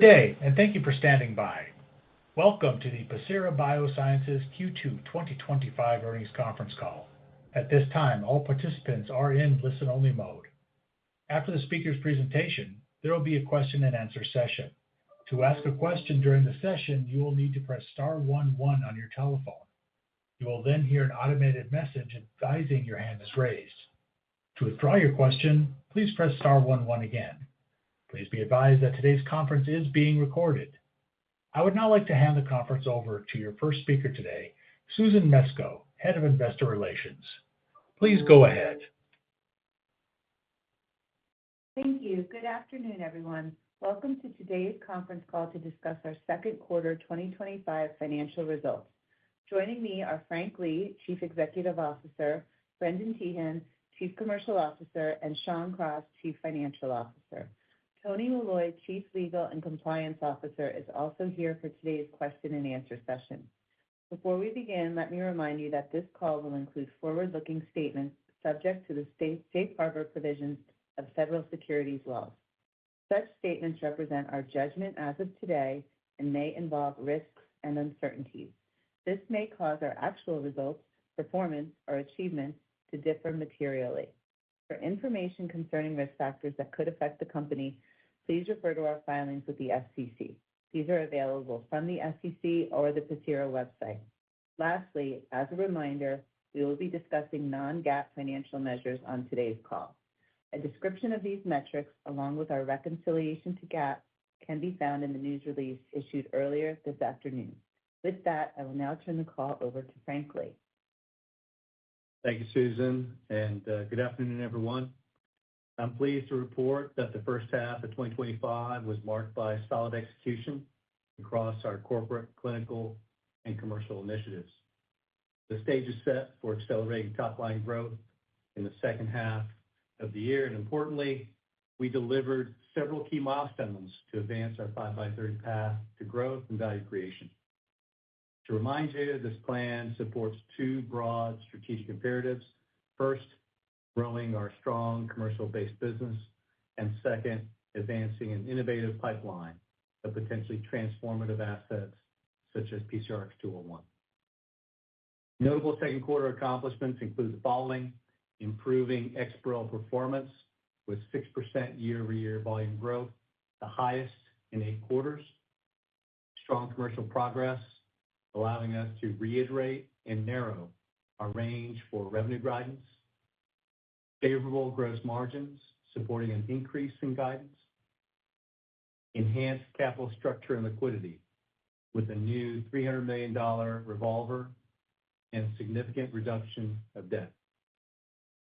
Good day, and thank you for standing by. Welcome to the Pacira BioSciences Q2 2025 earnings conference call. At this time, all participants are in listen-only mode. After the speaker's presentation, there will be a question-and-answer session. To ask a question during the session, you will need to press star 11 on your telephone. You will then hear an automated message advising your hand is raised. To withdraw your question, please press star 11 again. Please be advised that today's conference is being recorded. I would now like to hand the conference over to your first speaker today, Susan Mesco, Head of Investor Relations. Please go ahead. Thank you. Good afternoon, everyone. Welcome to today's conference call to discuss our second quarter 2025 financial results. Joining me are Frank Lee, Chief Executive Officer, Brendan Teehan, Chief Commercial Officer, and Shawn Cross, Chief Financial Officer. Tony Molloy, Chief Legal and Compliance Officer, is also here for today's question-and-answer session. Before we begin, let me remind you that this call will include forward-looking statements subject to the safe harbor provisions of federal securities laws. Such statements represent our judgment as of today and may involve risks and uncertainties. This may cause our actual results, performance, or achievements to differ materially. For information concerning risk factors that could affect the company, please refer to our filings with the SEC. These are available from the SEC or the Pacira website. Lastly, as a reminder, we will be discussing non-GAAP financial measures on today's call. A description of these metrics, along with our reconciliation to GAAP, can be found in the news release issued earlier this afternoon. With that, I will now turn the call over to Frank Lee. Thank you, Susan, and good afternoon, everyone. I'm pleased to report that the first half of 2025 was marked by solid execution across our corporate, clinical, and commercial initiatives. The stage is set for accelerating top-line growth in the second half of the year, and importantly, we delivered several key milestones to advance our 5x30 path to growth and value creation. To remind you, this plan supports two broad strategic imperatives. First, growing our strong commercial-based business, and second, advancing an innovative pipeline of potentially transformative assets such as PCRX-201. Notable second quarter accomplishments include the following: improving EXPAREL performance with 6% year-over-year volume growth, the highest in 8 quarters; strong commercial progress, allowing us to reiterate and narrow our range for revenue guidance; favorable gross margins supporting an increase in guidance; enhanced capital structure and liquidity with a new $300 million revolver and significant reduction of debt;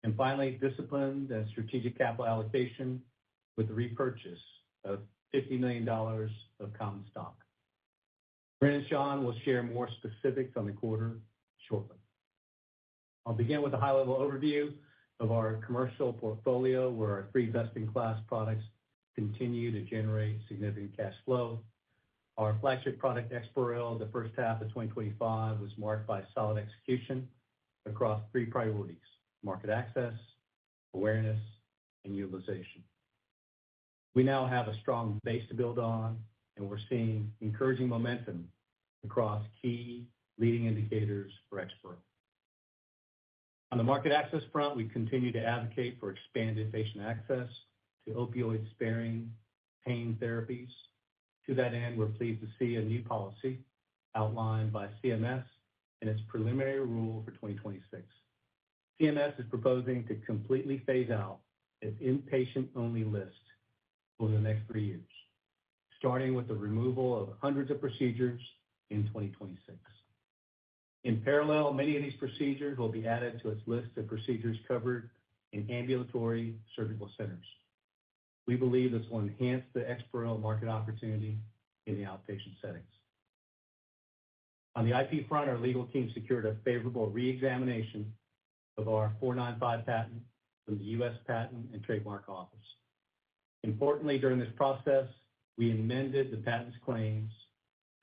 and finally, disciplined and strategic capital allocation with the repurchase of $50 million of common stock. Brendan and Shawn will share more specifics on the quarter shortly. I'll begin with a high-level overview of our commercial portfolio, where our 3 best-in-class products continue to generate significant cash flow. Our flagship product, EXPAREL, the first half of 2025 was marked by solid execution across 3 priorities: market access, awareness, and utilization. We now have a strong base to build on, and we're seeing encouraging momentum across key leading indicators for EXPAREL. On the market access front, we continue to advocate for expanded patient access to opioid-sparing pain therapies. To that end, we're pleased to see a new policy outlined by CMS in its preliminary rule for 2026. CMS is proposing to completely phase out its inpatient-only list over the next 3 years, starting with the removal of hundreds of procedures in 2026. In parallel, many of these procedures will be added to its list of procedures covered in ambulatory surgical centers. We believe this will enhance the EXPAREL market opportunity in the outpatient settings. On the IP front, our legal team secured a favorable re-examination of our 495 patent from the U.S. Patent and Trademark Office. Importantly, during this process, we amended the patent's claims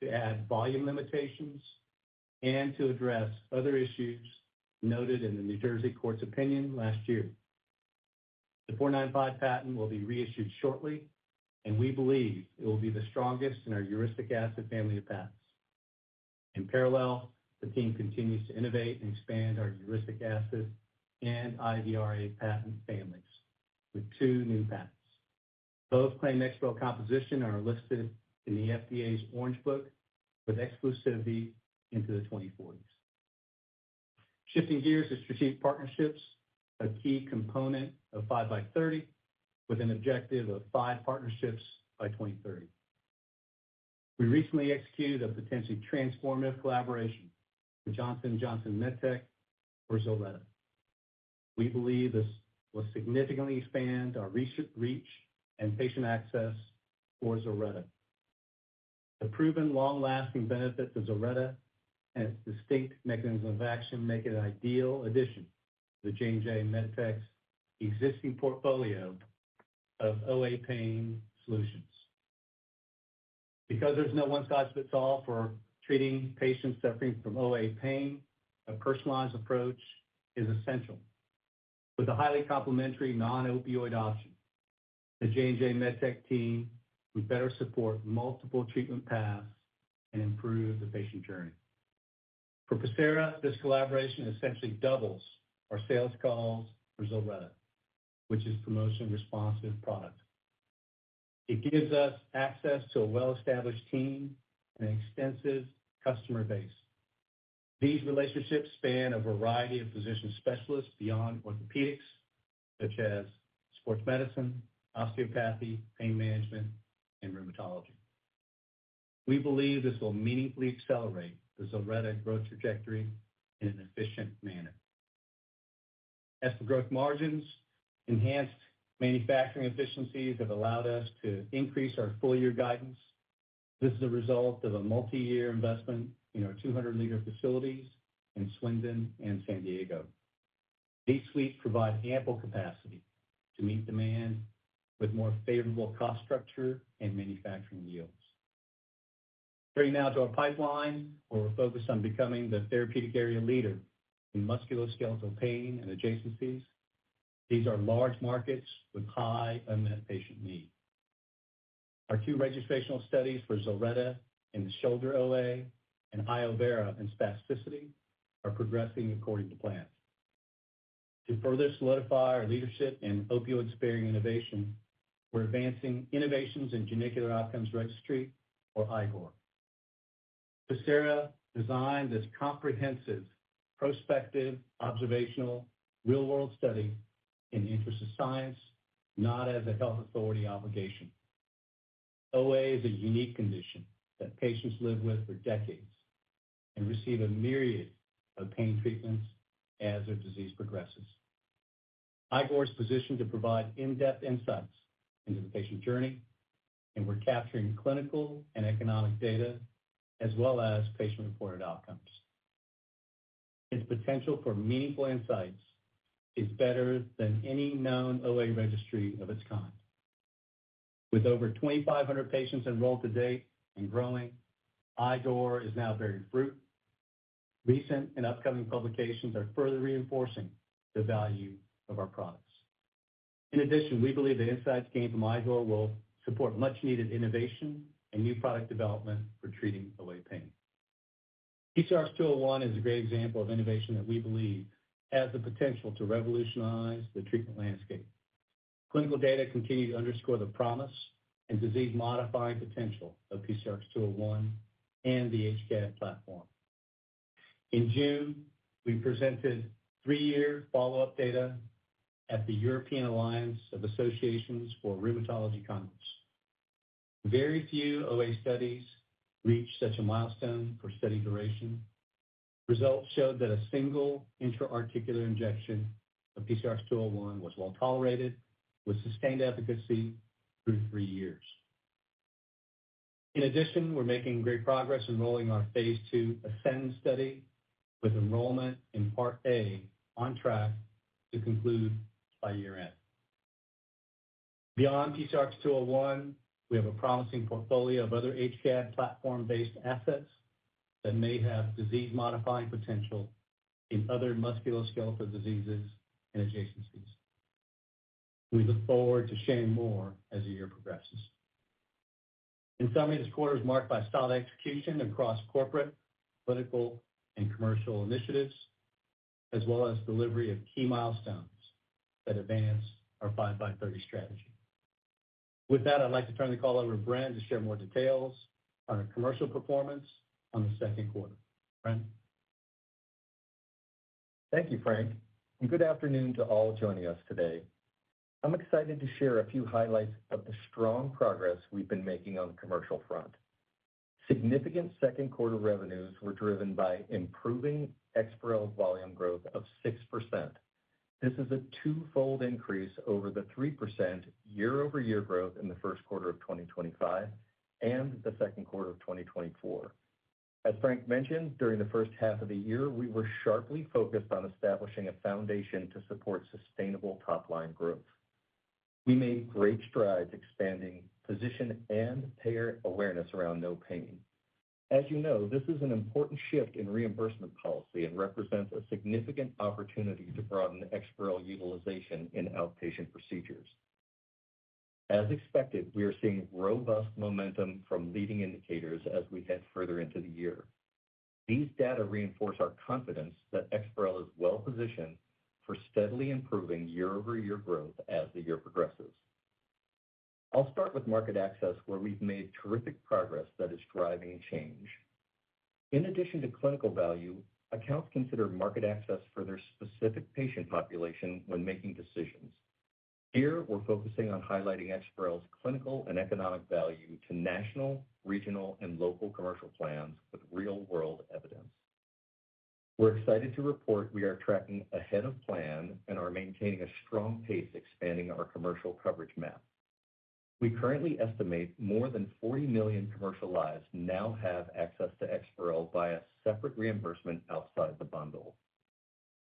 to add volume limitations and to address other issues noted in the New Jersey court's opinion last year. The 495 patent will be reissued shortly and we believe it will be the strongest in our urustic acid family of patents. In parallel, the team continues to innovate and expand our urustic acid and IVRA patent families with 2 new patents. Both claim XPRL composition are listed in the FDA's Orange Book with exclusivity into the 2040s. Shifting gears to strategic partnerships, a key component of 5x30 with an objective of 5 partnerships by 2030. We recently executed a potentially transformative collaboration with Johnson & Johnson MedTech for ZILRETTA. We believe this will significantly expand our reach and patient access for ZILRETTA. The proven long-lasting benefits of ZILRETTA and its distinct mechanism of action make it an ideal addition to the J&J MedTech's existing portfolio of OA pain solutions. Because there's no one-size-fits-all for treating patients suffering from OA pain, a personalized approach is essential. With a highly complementary non-opioid option, the J&J MedTech team would better support multiple treatment paths and improve the patient journey. For Pacira, this collaboration essentially doubles our sales calls for ZILRETTA, which is promotion-responsive product. It gives us access to a well-established team and an extensive customer base. These relationships span a variety of physician specialists beyond orthopedics, such as sports medicine, osteopathy, pain management, and rheumatology. We believe this will meaningfully accelerate the ZILRETTA growth trajectory in an efficient manner. As for growth margins, enhanced manufacturing efficiencies have allowed us to increase our full-year guidance. This is a result of a multi-year investment in our 200-liter facilities in Swindon and San Diego. These suites provide ample capacity to meet demand with more favorable cost structure and manufacturing yields. Turning now to our pipeline, where we're focused on becoming the therapeutic area leader in musculoskeletal pain and adjacencies. These are large markets with high unmet patient need. Our 2 registrational studies for ZILRETTA in the shoulder OA and iovera in spasticity are progressing according to plan. To further solidify our leadership in opioid-sparing innovation, we're advancing Innovations in Genicular Outcomes Registry, or IGOR. Pacira designed this comprehensive, prospective, observational, real-world study in the interest of science, not as a health authority obligation. OA is a unique condition that patients live with for decades and receive a myriad of pain treatments as their disease progresses. IGOR is positioned to provide in-depth insights into the patient journey, and we're capturing clinical and economic data as well as patient-reported outcomes. Its potential for meaningful insights is better than any known OA registry of its kind. With over 2,500 patients enrolled to date and growing, IGOR is now bearing fruit. Recent and upcoming publications are further reinforcing the value of our products. In addition, we believe the insights gained from IGOR will support much-needed innovation and new product development for treating OA pain. PCRX-201 is a great example of innovation that we believe has the potential to revolutionize the treatment landscape. Clinical data continue to underscore the promise and disease-modifying potential of PCRX-201 and the HCAd platform. In June, we presented 3-year follow-up data at the European Alliance of Associations for Rheumatology Congress. Very few OA studies reach such a milestone for study duration. Results showed that a single intra-articular injection of PCRX-201 was well tolerated with sustained efficacy through 3 years. In addition, we're making great progress enrolling our phase 2 ASCEND study with enrollment in Part A on track to conclude by year-end. Beyond PCRX-201, we have a promising portfolio of other HCAd platform-based assets that may have disease-modifying potential in other musculoskeletal diseases and adjacencies. We look forward to sharing more as the year progresses. In summary, this quarter is marked by solid execution across corporate, political, and commercial initiatives, as well as delivery of key milestones that advance our 5x30 strategy. With that, I'd like to turn the call over to Brent to share more details on our commercial performance on the second quarter. Brent? Thank you, Frank, and good afternoon to all joining us today. I'm excited to share a few highlights of the strong progress we've been making on the commercial front. Significant second quarter revenues were driven by improving EXPAREL volume growth of 6%. This is a twofold increase over the 3% year-over-year growth in the first quarter of 2025 and the second quarter of 2024. As Frank mentioned, during the first half of the year, we were sharply focused on establishing a foundation to support sustainable top-line growth. We made great strides expanding physician and payer awareness around no pain. As you know, this is an important shift in reimbursement policy and represents a significant opportunity to broaden EXPAREL utilization in outpatient procedures. As expected, we are seeing robust momentum from leading indicators as we head further into the year. These data reinforce our confidence that EXPAREL is well-positioned for steadily improving year-over-year growth as the year progresses. I'll start with market access, where we've made terrific progress that is driving change. In addition to clinical value, accounts consider market access for their specific patient population when making decisions. Here, we're focusing on highlighting EXPAREL's clinical and economic value to national, regional, and local commercial plans with real-world evidence. We're excited to report we are tracking ahead of plan and are maintaining a strong pace expanding our commercial coverage map. We currently estimate more than 40 million commercial lives now have access to EXPAREL via separate reimbursement outside the bundle.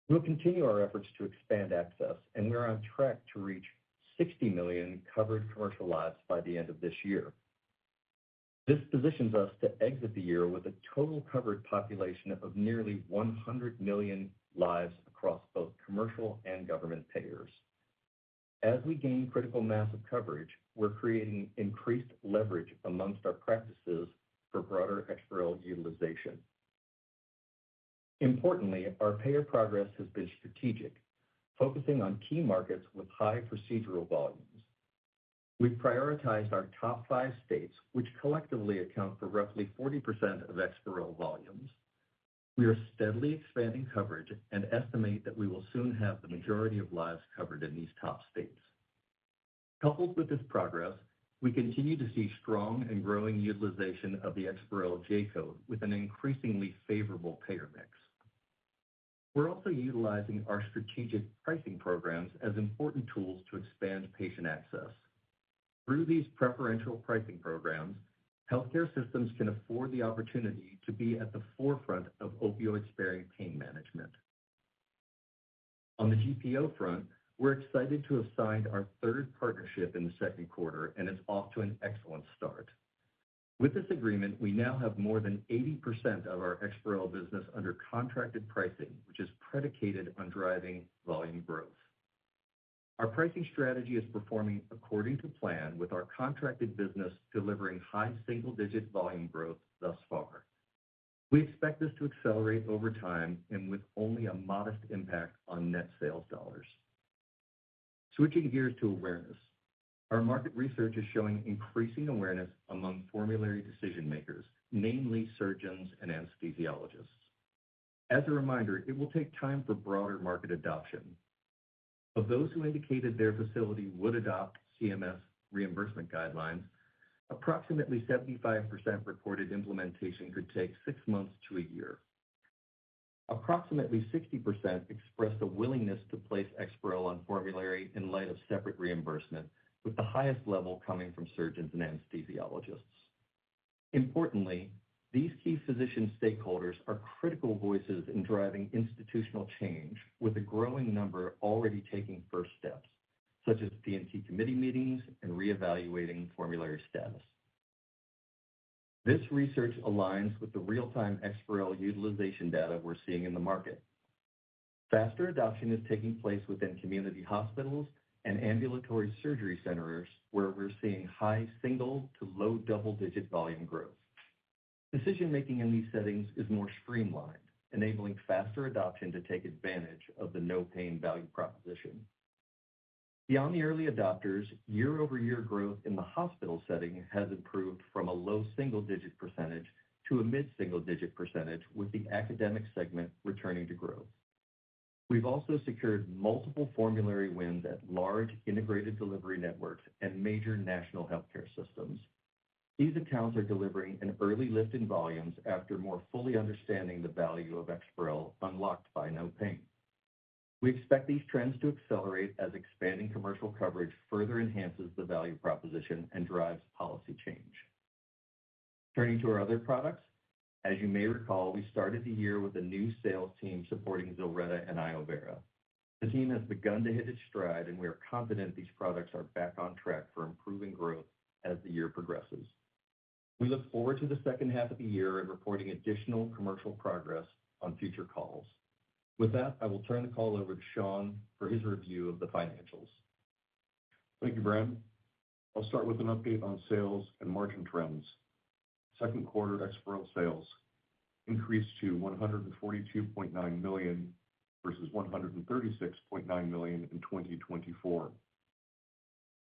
We'll continue our efforts to expand access, and we're on track to reach 60 million covered commercial lives by the end of this year. This positions us to exit the year with a total covered population of nearly 100 million lives across both commercial and government payers. As we gain critical mass of coverage, we're creating increased leverage amongst our practices for broader EXPAREL utilization. Importantly, our payer progress has been strategic, focusing on key markets with high procedural volumes. We've prioritized our top 5 states, which collectively account for roughly 40% of EXPAREL volumes. We are steadily expanding coverage and estimate that we will soon have the majority of lives covered in these top states. Coupled with this progress, we continue to see strong and growing utilization of the EXPAREL J-code with an increasingly favorable payer mix. We're also utilizing our strategic pricing programs as important tools to expand patient access. Through these preferential pricing programs, healthcare systems can afford the opportunity to be at the forefront of opioid-sparing pain management. On the GPO front, we're excited to have signed our 3rd partnership in the second quarter, and it's off to an excellent start. With this agreement, we now have more than 80% of our EXPAREL business under contracted pricing, which is predicated on driving volume growth. Our pricing strategy is performing according to plan, with our contracted business delivering high single-digit volume growth thus far. We expect this to accelerate over time and with only a modest impact on net sales dollars. Switching gears to awareness, our market research is showing increasing awareness among formulary decision makers, namely surgeons and anesthesiologists. As a reminder, it will take time for broader market adoption. Of those who indicated their facility would adopt CMS reimbursement guidelines, approximately 75% reported implementation could take 6 months to a year. Approximately 60% expressed a willingness to place EXPAREL on formulary in light of separate reimbursement, with the highest level coming from surgeons and anesthesiologists. Importantly, these key physician stakeholders are critical voices in driving institutional change, with a growing number already taking first steps, such as P&T committee meetings and reevaluating formulary status. This research aligns with the real-time EXPAREL utilization data we're seeing in the market. Faster adoption is taking place within community hospitals and ambulatory surgery centers, where we're seeing high single to low double-digit volume growth. Decision-making in these settings is more streamlined, enabling faster adoption to take advantage of the no-pain value proposition. Beyond the early adopters, year-over-year growth in the hospital setting has improved from a low single-digit percentage to a mid-single-digit percentage, with the academic segment returning to growth. We've also secured multiple formulary wins at large integrated delivery networks and major national healthcare systems. These accounts are delivering an early lift in volumes after more fully understanding the value of EXPAREL unlocked by no pain. We expect these trends to accelerate as expanding commercial coverage further enhances the value proposition and drives policy change. Turning to our other products, as you may recall, we started the year with a new sales team supporting ZILRETTA and iovera. The team has begun to hit its stride, and we are confident these products are back on track for improving growth as the year progresses. We look forward to the second half of the year and reporting additional commercial progress on future calls. With that, I will turn the call over to Sean for his review of the financials. Thank you, Brad. I'll start with an update on sales and margin trends. Second quarter EXPAREL sales increased to $142.9 million versus $136.9 million in 2024.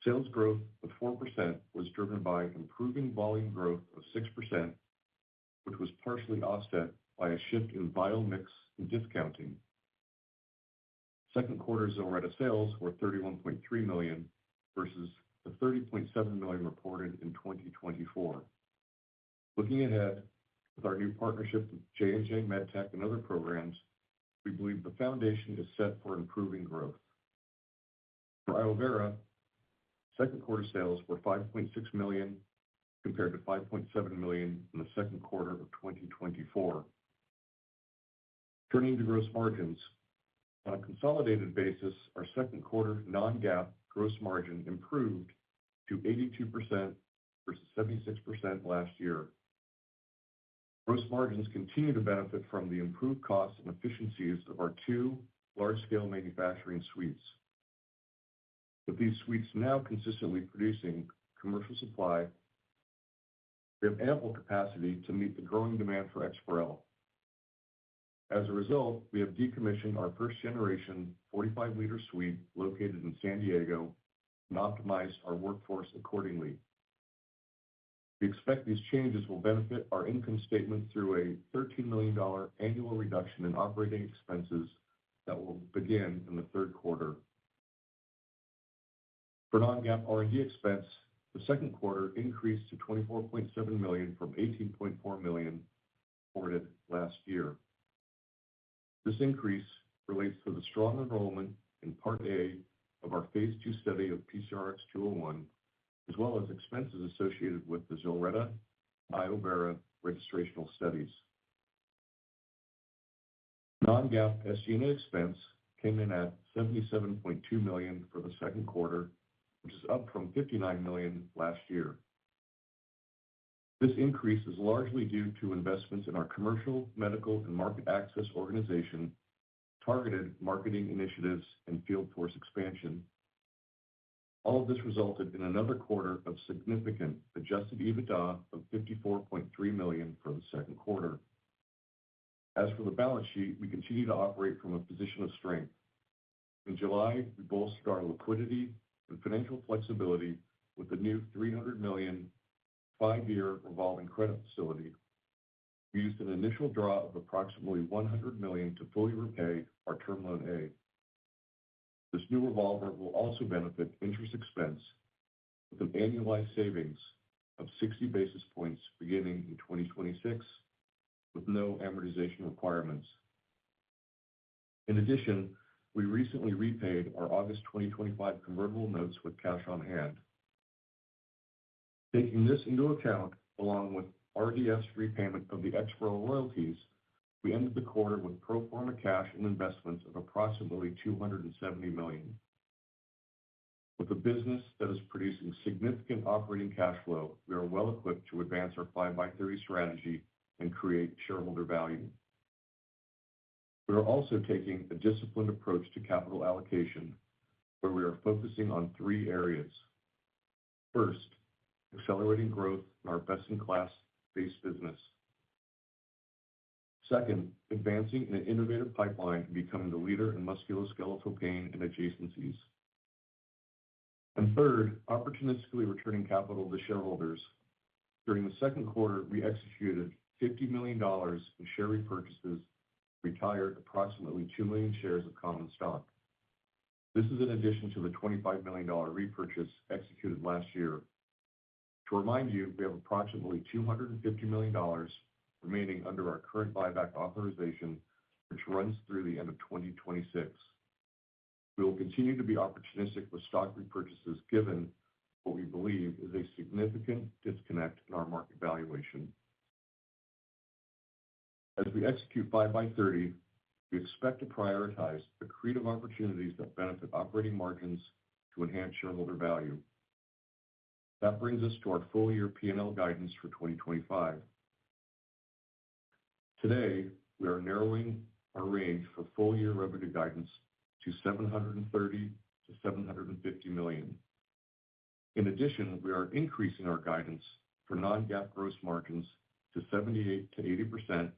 Sales growth of 4% was driven by improving volume growth of 6%, which was partially offset by a shift in vial mix and discounting. Second quarter ZILRETTA sales were $31.3 million versus the $30.7 million reported in 2024. Looking ahead, with our new partnership with J&J MedTech and other programs, we believe the foundation is set for improving growth. For iovera, second quarter sales were $5.6 million compared to $5.7 million in the second quarter of 2024. Turning to gross margins, on a consolidated basis, our second quarter non-GAAP gross margin improved to 82% versus 76% last year. Gross margins continue to benefit from the improved costs and efficiencies of our two large-scale manufacturing suites. With these suites now consistently producing commercial supply, we have ample capacity to meet the growing demand for EXPAREL. As a result, we have decommissioned our first-generation 45-liter suite located in San Diego and optimized our workforce accordingly. We expect these changes will benefit our income statement through a $13 million annual reduction in operating expenses that will begin in the third quarter. For non-GAAP R&D expense, the second quarter increased to $24.7 million from $18.4 million reported last year. This increase relates to the strong enrollment in Part A of our Phase 2 study of PCRX 201, as well as expenses associated with the ZILRETTA iovera registrational studies. Non-GAAP SG&A expense came in at $77.2 million for the second quarter, which is up from $59 million last year. This increase is largely due to investments in our commercial, medical, and market access organization, targeted marketing initiatives, and field force expansion. All of this resulted in another quarter of significant adjusted EBITDA of $54.3 million for the second quarter. As for the balance sheet, we continue to operate from a position of strength. In July, we bolstered our liquidity and financial flexibility with a new $300 million 5-year revolving credit facility. We used an initial draw of approximately $100 million to fully repay our Term Loan A. This new revolver will also benefit interest expense with an annualized savings of 60 basis points beginning in 2026 with no amortization requirements. In addition, we recently repaid our August 2025 convertible notes with cash on hand. Taking this into account, along with RDS repayment of the EXPAREL royalties, we ended the quarter with pro forma cash and investments of approximately $270 million. With a business that is producing significant operating cash flow, we are well equipped to advance our 5x30 strategy and create shareholder value. We are also taking a disciplined approach to capital allocation, where we are focusing on 3 areas. First, accelerating growth in our best-in-class base business. Second, advancing an innovative pipeline and becoming the leader in musculoskeletal pain and adjacencies. And third, opportunistically returning capital to shareholders. During the second quarter, we executed $50 million in share repurchases, retired approximately 2 million shares of common stock. This is in addition to the $25 million repurchase executed last year. To remind you, we have approximately $250 million remaining under our current buyback authorization, which runs through the end of 2026. We will continue to be opportunistic with stock repurchases given what we believe is a significant disconnect in our market valuation. As we execute 5x30, we expect to prioritize accretive opportunities that benefit operating margins to enhance shareholder value. That brings us to our full-year P&L guidance for 2025. Today, we are narrowing our range for full-year revenue guidance to $730 to $750 million. In addition, we are increasing our guidance for non-GAAP gross margins to 78 to 80%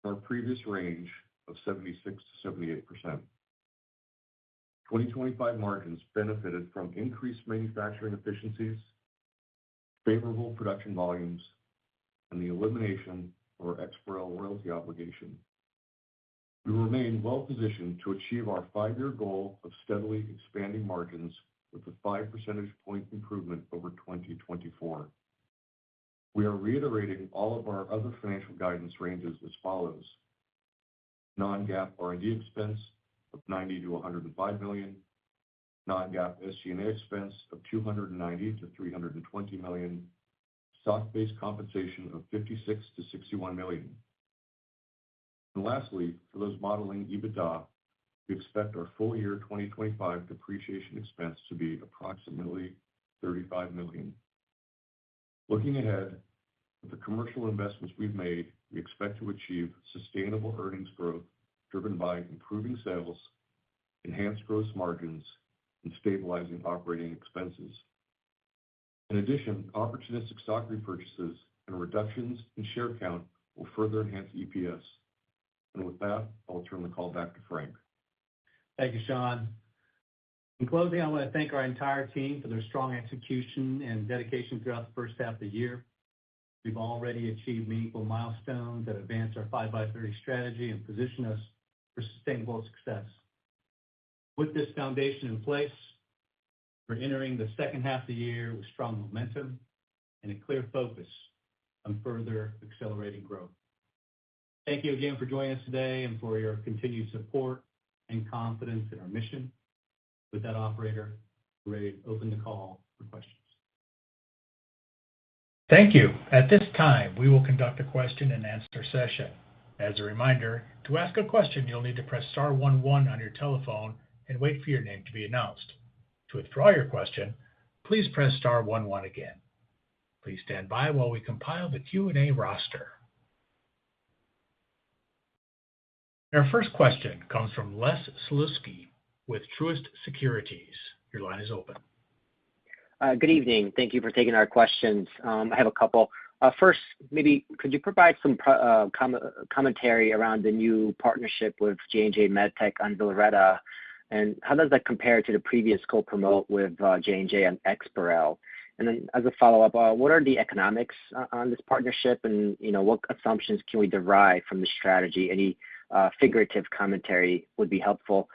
from our previous range of 76 to 78%. 2025 margins benefited from increased manufacturing efficiencies, favorable production volumes, and the elimination of our EXPAREL royalty obligation. We remain well-positioned to achieve our 5-year goal of steadily expanding margins with a 5 percentage point improvement over 2024. We are reiterating all of our other financial guidance ranges as follows: non-GAAP R&D expense of $90 to $105 million, non-GAAP SG&A expense of $290 to $320 million, stock-based compensation of $56 to $61 million. And lastly, for those modeling EBITDA, we expect our full-year 2025 depreciation expense to be approximately $35 million. Looking ahead, with the commercial investments we've made, we expect to achieve sustainable earnings growth driven by improving sales, enhanced gross margins, and stabilizing operating expenses. In addition, opportunistic stock repurchases and reductions in share count will further enhance EPS. And with that, I'll turn the call back to Frank. Thank you, Sean. In closing, I want to thank our entire team for their strong execution and dedication throughout the first half of the year. We've already achieved meaningful milestones that advance our 5x30 strategy and position us for sustainable success. With this foundation in place, we're entering the second half of the year with strong momentum and a clear focus on further accelerating growth. Thank you again for joining us today and for your continued support and confidence in our mission. With that, operator, we're ready to open the call for questions. Thank you. At this time, we will conduct a question and answer session. As a reminder, to ask a question, you'll need to press star 11 on your telephone and wait for your name to be announced. To withdraw your question, please press star 11 again. Please stand by while we compile the Q&A roster. Our first question comes from Les Sulewski with Truist Securities. Your line is open. Good evening. Thank you for taking our questions. I have a couple. First, maybe could you provide some commentary around the new partnership with J&J MedTech on ZILRETTA, and how does that compare to the previous co-promote with J&J on EXPAREL? And then as a follow-up, what are the economics on this partnership, and what assumptions can we derive from the strategy? Any figurative commentary would be helpful.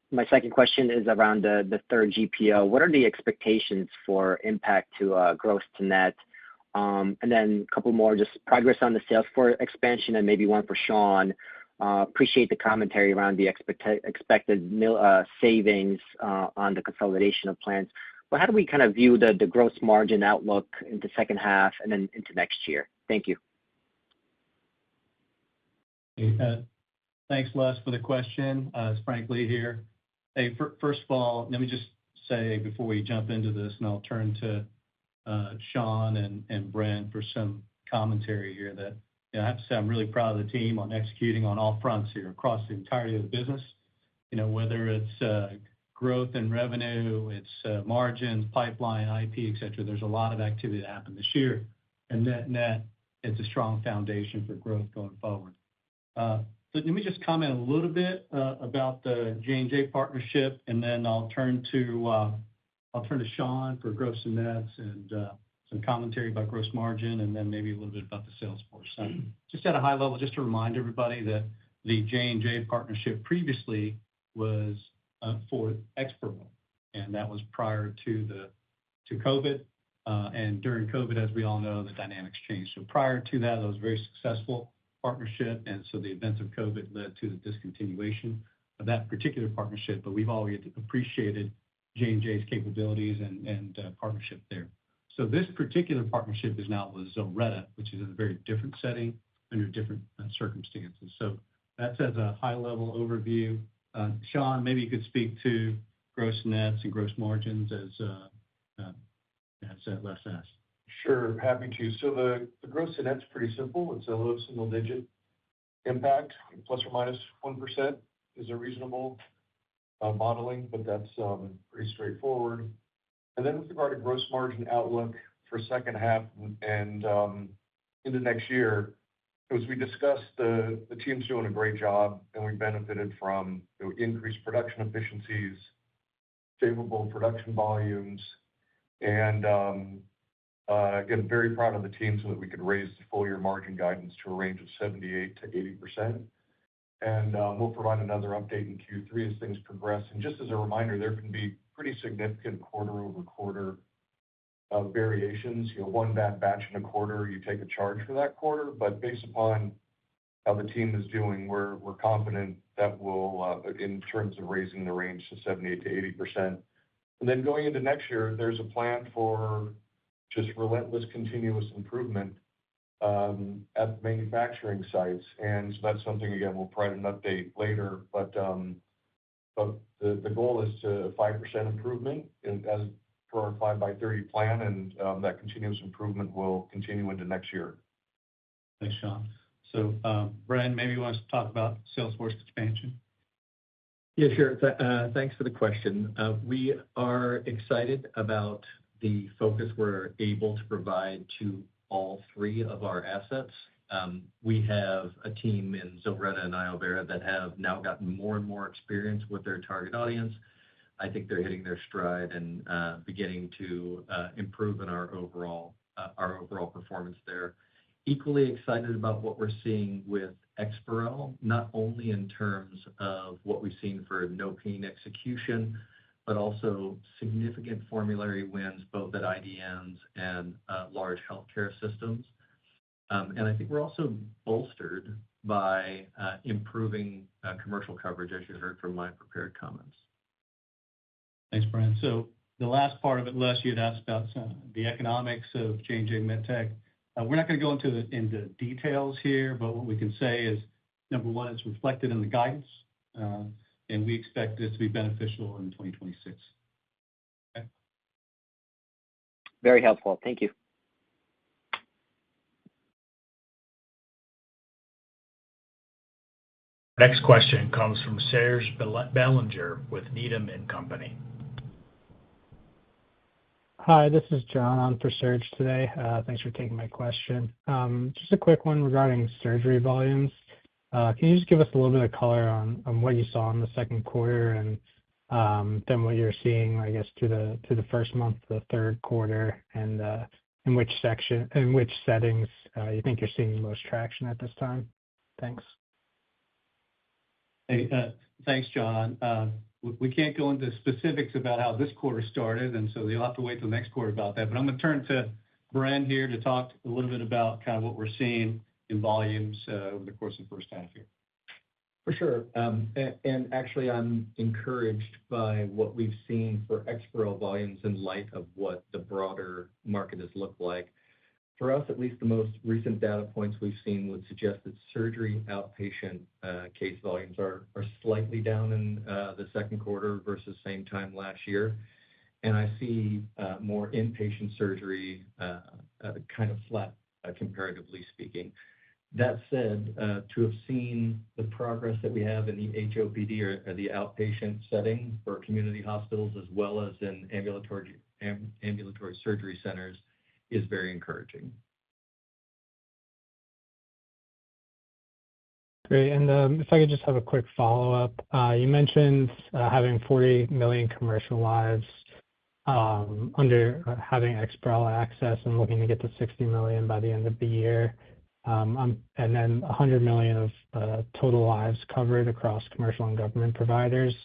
My second question is around the third GPO. What are the expectations for impact to gross to net? And then a couple more, just progress on the sales force expansion, and maybe one for Sean. Appreciate the commentary around the expected savings on the consolidation of plans. But how do we kind of view the gross margin outlook into second half and then into next year? Thank you. Thanks, Les, for the question. It's Frank Lee here. Hey, first of all, let me just say before we jump into this, and I'll turn to Sean and Brent for some commentary here, that I have to say I'm really proud of the team on executing on all fronts here across the entirety of the business. Whether it's growth in revenue, it's margins, pipeline, IP, et cetera. There's a lot of activity that happened this year, and net, it's a strong foundation for growth going forward. So let me just comment a little bit about the J&J partnership, and then I'll turn to Sean for gross and nets and some commentary about gross margin, and then maybe a little bit about the sales force. Just at a high level, just to remind everybody that the J&J partnership previously was for EXPAREL, and that was prior to COVID. And during COVID, as we all know, the dynamics changed. So prior to that, it was a very successful partnership, and so the events of COVID led to the discontinuation of that particular partnership. But we've always appreciated J&J's capabilities and partnership there. So this particular partnership is now with ZILRETTA, which is in a very different setting under different circumstances. So that's as a high-level overview. Sean, maybe you could speak to gross nets and gross margins as Les asked. Sure, happy to. So the gross to net's pretty simple. It's a low single-digit impact, plus or minus 1% is a reasonable modeling, but that's pretty straightforward. And then with regard to gross margin outlook for second half and into next year, as we discussed, the team's doing a great job, and we benefited from increased production efficiencies, favorable production volumes, and again, very proud of the team so that we could raise the full year margin guidance to a range of 78 to 80%. And we'll provide another update in Q3 as things progress. And just as a reminder, there can be pretty significant quarter-over-quarter variations. You know, one bad batch in a quarter, you take a charge for that quarter. But based upon how the team is doing, we're confident that we'll, in terms of raising the range to 78 to 80%. And then going into next year, there's a plan for just relentless continuous improvement at manufacturing sites. And so that's something, again, we'll provide an update later. But the goal is to 5% improvement as for our 5x30 plan, and that continuous improvement will continue into next year. Thanks, Sean. So, Bren, maybe you want us to talk about Salesforce expansion? Yeah, sure. Thanks for the question. We are excited about the focus we're able to provide to all three of our assets. We have a team in ZILRETTA and iovera that have now gotten more and more experience with their target audience. I think they're hitting their stride and beginning to improve in our overall performance there. Equally excited about what we're seeing with EXPAREL, not only in terms of what we've seen for no pain execution, but also significant formulary wins both at IDNs and large healthcare systems. And I think we're also bolstered by improving commercial coverage, as you heard from my prepared comments. Thanks, Brian. So the last part of it, Les, you had asked about the economics of J&J MedTech. We're not going to go into details here, but what we can say is, number one, it's reflected in the guidance, and we expect this to be beneficial in 2026. Okay. Very helpful. Thank you. Next question comes from Serge Belanger with Needham & Company. Hi, this is John on for Serge today. Thanks for taking my question. Just a quick one regarding surgery volumes. Can you just give us a little bit of color on what you saw in the second quarter and then what you're seeing, I guess, to the first month of the third quarter, and in which settings you think you're seeing the most traction at this time? Thanks. Hey, thanks, John. We can't go into specifics about how this quarter started, and so you'll have to wait till next quarter about that. But I'm going to turn to Bren here to talk a little bit about kind of what we're seeing in volumes over the course of the first half here. For sure. And actually, I'm encouraged by what we've seen for EXPAREL volumes in light of what the broader market has looked like. For us, at least the most recent data points we've seen would suggest that surgery outpatient case volumes are slightly down in the second quarter versus same time last year. And I see more inpatient surgery kind of flat, comparatively speaking. That said, to have seen the progress that we have in the HOPD or the outpatient setting for community hospitals as well as in ambulatory surgery centers is very encouraging. Great. And if I could just have a quick follow-up. You mentioned having 40 million commercial lives under having EXPAREL access and looking to get to 60 million by the end of the year. And then 100 million of total lives covered across commercial and government providers.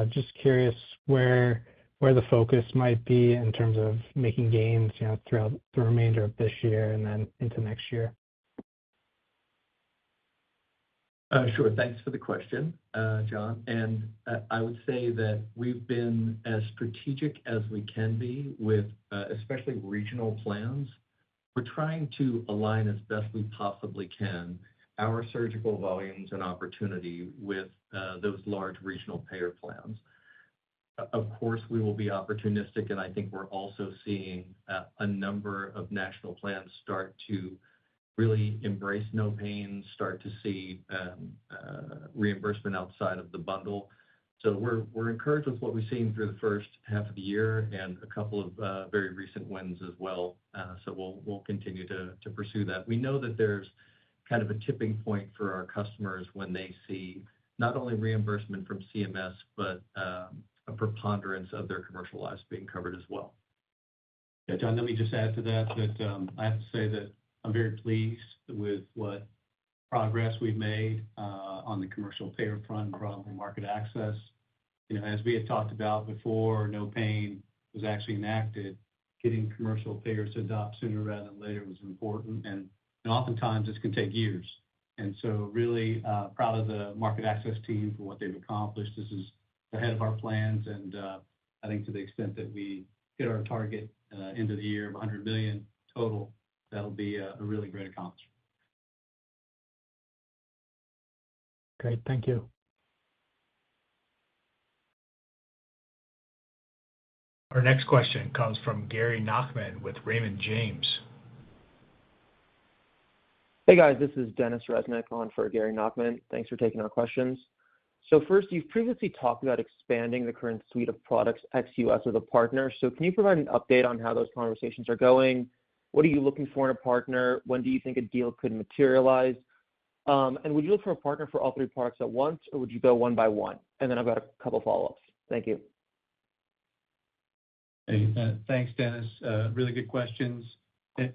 Just curious where the focus might be in terms of making gains, throughout the remainder of this year and then into next year. Sure. Thanks for the question, John. And I would say that we've been as strategic as we can be with especially regional plans. We're trying to align as best we possibly can our surgical volumes and opportunity with those large regional payer plans. Of course, we will be opportunistic, and I think we're also seeing a number of national plans start to really embrace no pain, start to see reimbursement outside of the bundle. So we're encouraged with what we've seen through the first half of the year and a couple of very recent wins as well. So we'll continue to pursue that. We know that there's kind of a tipping point for our customers when they see not only reimbursement from CMS, but a preponderance of their commercial lives being covered as well. Yeah, John, let me just add to that I have to say that I'm very pleased with what progress we've made on the commercial payer front and broadly market access. As we had talked about before, no pain was actually enacted. Getting commercial payers to adopt sooner rather than later was important, and oftentimes this can take years. And so really proud of the market access team for what they've accomplished. This is ahead of our plans, and I think to the extent that we hit our target end of the year of 100 million total, that'll be a really great accomplishment. Great. Thank you. Our next question comes from Gary Nachman with Raymond James. Hey guys, this is Dennis Resnick on for Gary Nachman. Thanks for taking our questions. So first, you've previously talked about expanding the current suite of products ex-US with a partner. So can you provide an update on how those conversations are going? What are you looking for in a partner? When do you think a deal could materialize? And would you look for a partner for all three products at once, or would you go one by one? And then I've got a couple follow-ups. Thank you. Hey, thanks, Dennis. Really good questions.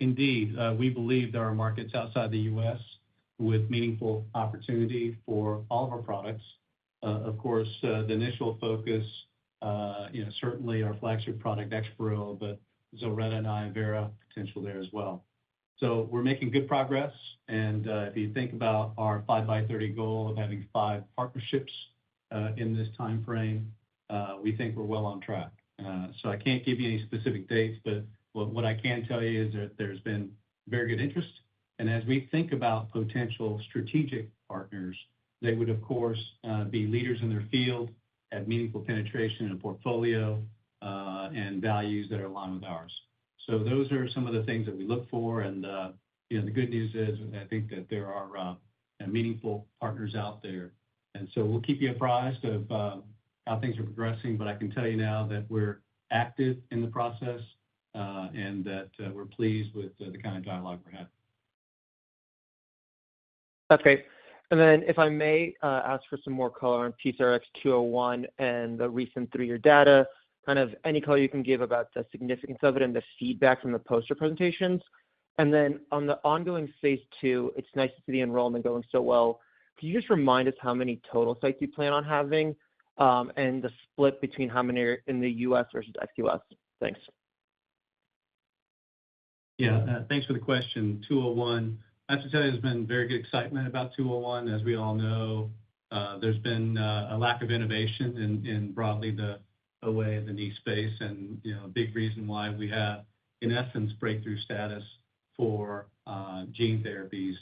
Indeed, we believe there are markets outside the U.S. with meaningful opportunity for all of our products. Of course, the initial focus, certainly our flagship product, EXPAREL, but ZILRETTA and iovera potential there as well. So we're making good progress, and if you think about our 5x30 goal of having 5 partnerships in this time frame, we think we're well on track. So I can't give you any specific dates, but what I can tell you is that there's been very good interest. And as we think about potential strategic partners, they would, of course, be leaders in their field, have meaningful penetration in a portfolio, and values that are aligned with ours. So those are some of the things that we look for. And, the good news is I think that there are meaningful partners out there. And so we'll keep you apprised of how things are progressing. But I can tell you now that we're active in the process and that we're pleased with the kind of dialogue we're having. That's great. And then if I may ask for some more color on PCRX 201 and the recent 3-year data, kind of any color you can give about the significance of it and the feedback from the poster presentations. And then on the ongoing phase 2, it's nice to see the enrollment going so well. Can you just remind us how many total sites you plan on having and the split between how many are in the U.S. versus ex-U.S.? Thanks. Yeah, thanks for the question. 201, I have to tell you, there's been very good excitement about 201. As we all know, there's been a lack of innovation in broadly the OA and the knee space, and a big reason why we have, in essence, breakthrough status for gene therapies,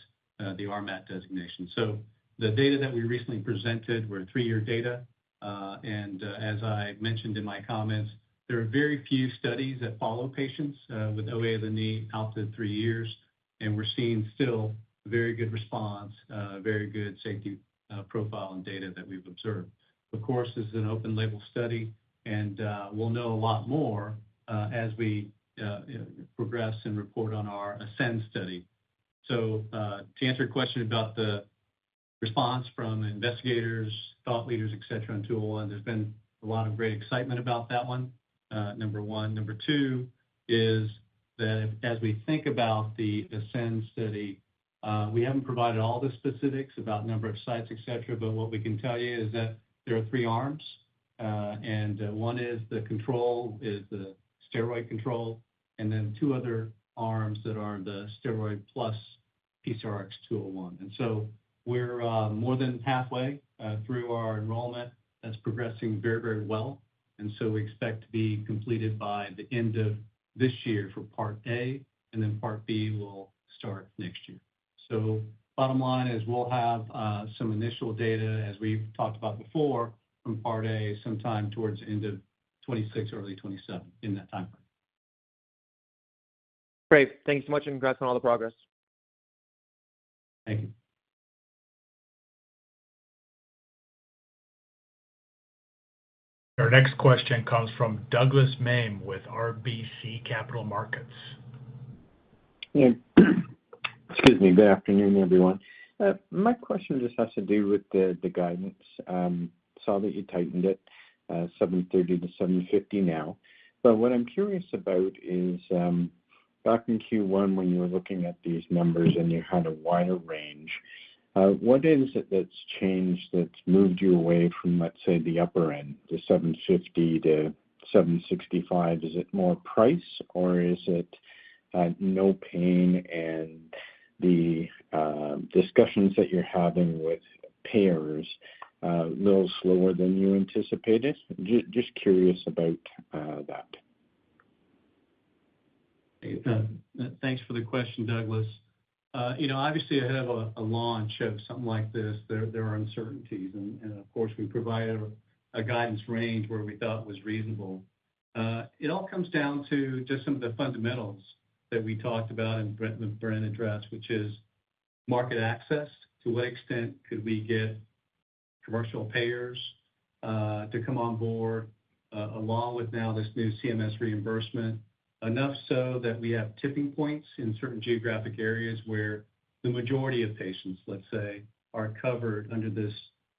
the RMAT designation. So the data that we recently presented were 3-year data, and as I mentioned in my comments, there are very few studies that follow patients with OA of the knee out to 3 years, and we're seeing still very good response, very good safety profile and data that we've observed. Of course, this is an open label study, and we'll know a lot more as we progress and report on our ASCEND study. So to answer your question about the response from investigators, thought leaders, et cetera, on 201, there's been a lot of great excitement about that one, number one. Number two is that as we think about the ASCEND study, we haven't provided all the specifics about number of sites, et cetera, but what we can tell you is that there are 3 arms, and one is the control, is the steroid control, and then 2 other arms that are the steroid plus PCRX 201. And so we're more than halfway through our enrollment. That's progressing very, very well. And so we expect to be completed by the end of this year for Part A, and then Part B will start next year. So bottom line is we'll have some initial data, as we've talked about before, from Part A sometime towards the end of 26, early 27, in that time frame. Great. Thank you so much, and congrats on all the progress. Thank you. Our next question comes from Douglas Mame with RBC Capital Markets. Yeah. Excuse me. Good afternoon, everyone. My question just has to do with the guidance. Saw that you tightened it, 730 to 750 now. But what I'm curious about is back in Q1 when you were looking at these numbers and you had a wider range, what is it that's changed that's moved you away from, let's say, the upper end, the 750 to 765? Is it more price, or is it no pain and the discussions that you're having with payers a little slower than you anticipated? Just curious about that. Thanks for the question, Douglas. Obviously ahead of a launch of something like this, there are uncertainties. And of course, we provided a guidance range where we thought was reasonable. It all comes down to just some of the fundamentals that we talked about and Brent addressed, which is market access. To what extent could we get commercial payers to come on board, along with now this new CMS reimbursement, enough so that we have tipping points in certain geographic areas where the majority of patients, let's say, are covered under this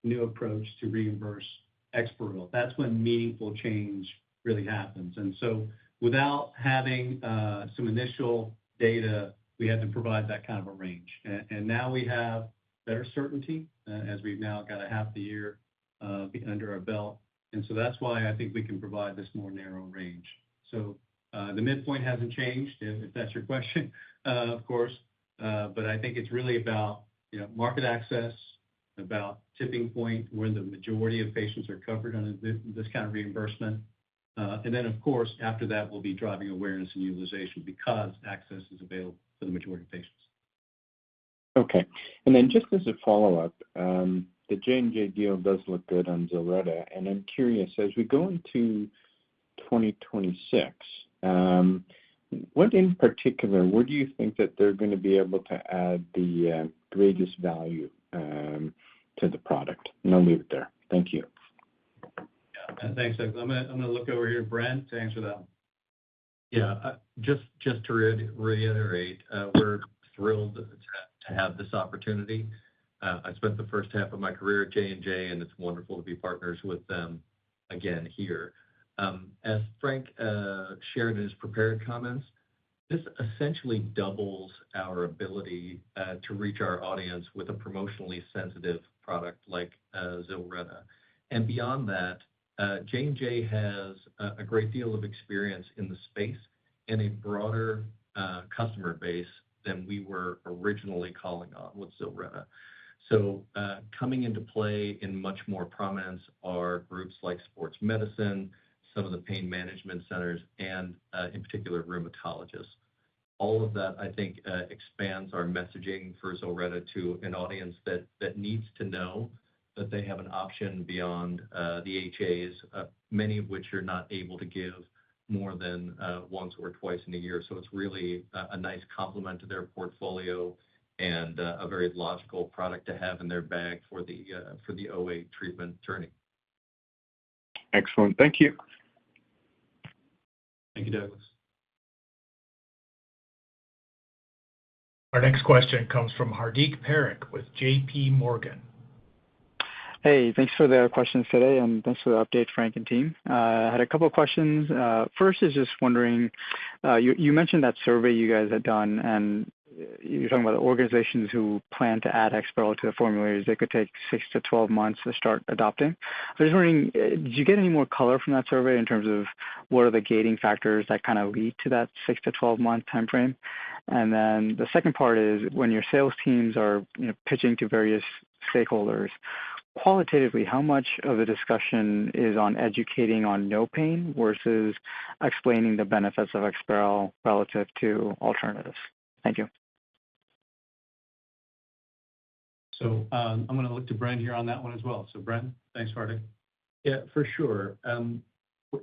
new approach to reimburse EXPAREL. That's when meaningful change really happens. And so without having some initial data, we had to provide that kind of a range. And now we have better certainty as we've now got a half the year under our belt. And so that's why I think we can provide this more narrow range. So the midpoint hasn't changed, if that's your question, of course. But I think it's really about market access, about tipping point where the majority of patients are covered under this kind of reimbursement. And then, of course, after that, we'll be driving awareness and utilization because access is available for the majority of patients. Okay. And then just as a follow-up, the J&J deal does look good on ZILRETTA. And I'm curious, as we go into 2026, what in particular, where do you think that they're going to be able to add the greatest value to the product? And I'll leave it there. Thank you. Yeah, thanks, Doug. I'm gonna look over here to Brent to answer that one. Yeah, just to reiterate, we're thrilled to have this opportunity. I spent the first half of my career at J&J, and it's wonderful to be partners with them again here. As Frank shared in his prepared comments, this essentially doubles our ability to reach our audience with a promotionally sensitive product like ZILRETTA. And beyond that, J&J has a great deal of experience in the space and a broader customer base than we were originally calling on with ZILRETTA. So coming into play in much more prominence are groups like sports medicine, some of the pain management centers, and in particular, rheumatologists. All of that, I think, expands our messaging for ZILRETTA to an audience that needs to know that they have an option beyond the HAs, many of which are not able to give more than once or twice in a year. So it's really a nice complement to their portfolio and a very logical product to have in their bag for the OA treatment journey. Excellent. Thank you. Thank you, Douglas. Our next question comes from Hardik Parikh with J.P. Morgan. Hey, thanks for the questions today, and thanks for the update, Frank and team. I had a couple of questions. First is just wondering, you mentioned that survey you guys had done, and you're talking about the organizations who plan to add EXPAREL to the formularies. They could take 6 to 12 months to start adopting. I was wondering, did you get any more color from that survey in terms of what are the gating factors that kind of lead to that 6 to 12 month timeframe? And then the second part is when your sales teams are pitching to various stakeholders, qualitatively, how much of the discussion is on educating on no pain versus explaining the benefits of EXPAREL relative to alternatives? Thank you. So I'm going to look to Brent here on that one as well. So Brent, thanks, Hardik. Yeah, for sure.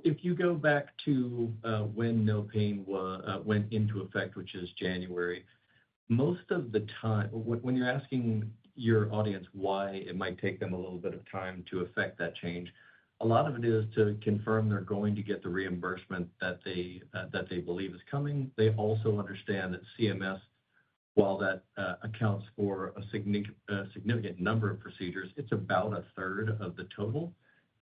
If you go back to when no pain went into effect, which is January, most of the time, when you're asking your audience why it might take them a little bit of time to affect that change, a lot of it is to confirm they're going to get the reimbursement that they believe is coming. They also understand that CMS, while that accounts for a significant number of procedures, it's about a third of the total.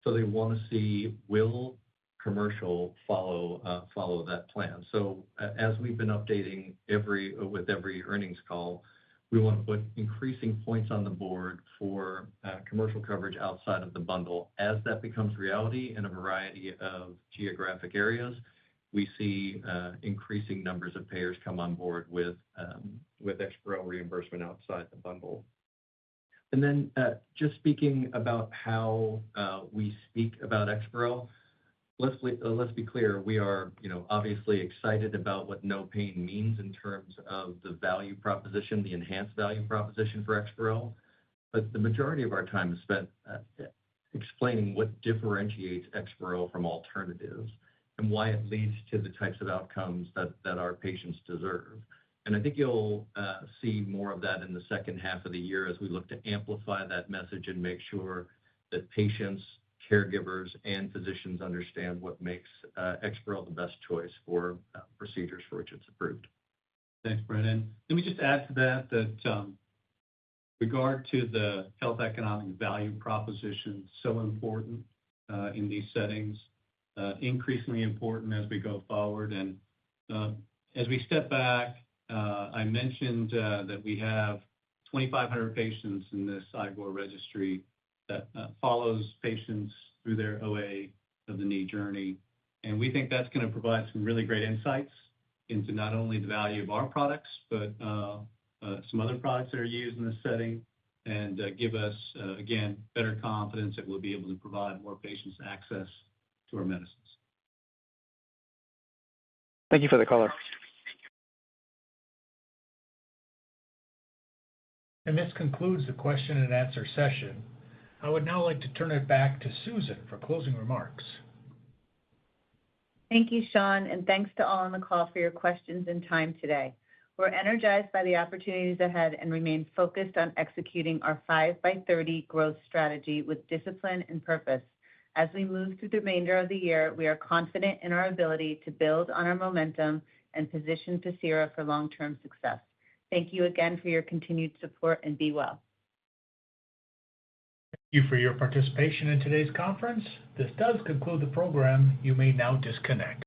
So they want to see, will commercial follow that plan? So as we've been updating with every earnings call, we want to put increasing points on the board for commercial coverage outside of the bundle. As that becomes reality in a variety of geographic areas, we see increasing numbers of payers come on board with EXPAREL reimbursement outside the bundle. And then just speaking about how we speak about EXPAREL, let's be clear. We are, obviously excited about what no pain means in terms of the value proposition, the enhanced value proposition for EXPAREL. But the majority of our time is spent explaining what differentiates EXPAREL from alternatives and why it leads to the types of outcomes that our patients deserve. And I think you'll see more of that in the second half of the year as we look to amplify that message and make sure that patients, caregivers, and physicians understand what makes EXPAREL the best choice for procedures for which it's approved. Thanks, Brendan. Let me just add to that regard to the health economic value proposition, so important in these settings, increasingly important as we go forward. And as we step back, I mentioned that we have 2,500 patients in this IGOR registry that follows patients through their OA of the knee journey. And we think that's going to provide some really great insights into not only the value of our products, but some other products that are used in this setting, and give us, again, better confidence that we'll be able to provide more patients access to our medicines. Thank you for the color. And this concludes the question and answer session. I would now like to turn it back to Susan for closing remarks. Thank you, Sean, and thanks to all on the call for your questions and time today. We're energized by the opportunities ahead and remain focused on executing our 5x30 growth strategy with discipline and purpose. As we move through the remainder of the year, we are confident in our ability to build on our momentum and position Pacira for long-term success. Thank you again for your continued support, and be well. Thank you for your participation in today's conference. This does conclude the program. You may now disconnect.